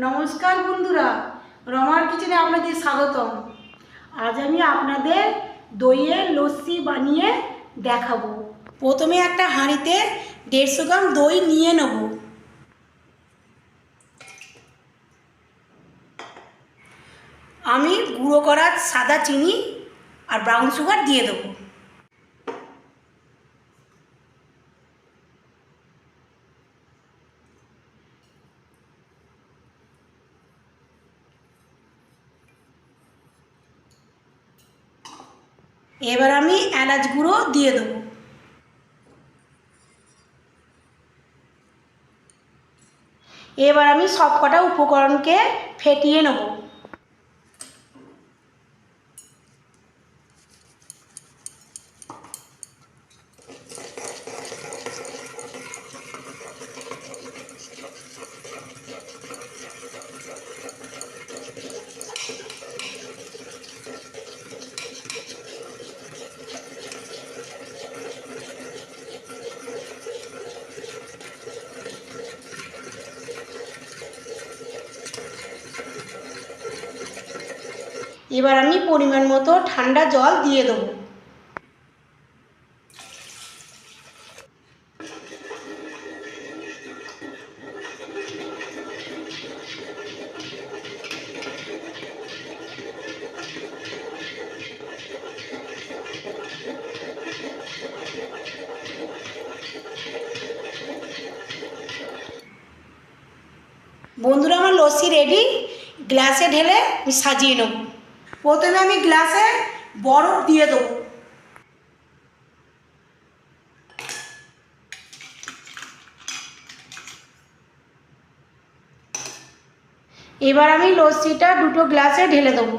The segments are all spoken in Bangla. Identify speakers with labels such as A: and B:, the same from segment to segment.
A: নমস্কার বন্ধুরা, রমার কিচেনে আপনাদের স্বাগতম। আজ আমি আপনাদের দইয়ের লস্যি বানিয়ে দেখাবো। প্রথমে একটা হাঁড়িতে 150 গ্রাম দই নিয়ে নেব। আমি গুঁড়ো করা সাদা চিনি আর ব্রাউন সুগার দিয়ে দেবো। এবার আমি এলাচ গুঁড়ো দিয়ে দেবো। এবার আমি সব কটা উপকরণকে ফেটিয়ে নেব। এবার আমি পরিমাণ মতো ঠান্ডা জল দিয়ে দেবো। বন্ধুরা, আমার লস্যি রেডি। গ্লাসে ঢেলে আমি সাজিয়ে নেব। প্রথমে আমি গ্লাসে বরফ দিয়ে দেবো। এবার আমি লস্যিটা দুটো গ্লাসে ঢেলে দেবো।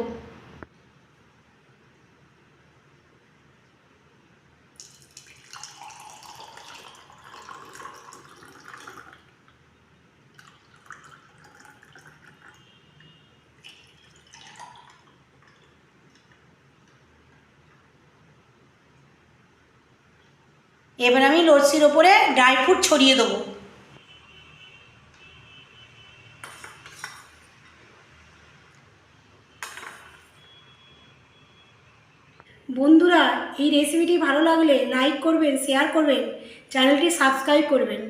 A: এবার আমি লস্যির ওপরে ড্রাই ফ্রুট ছড়িয়ে দেবো। বন্ধুরা, এই রেসিপিটি ভালো লাগলে লাইক করবেন, শেয়ার করবেন, চ্যানেলটি সাবস্ক্রাইব করবেন।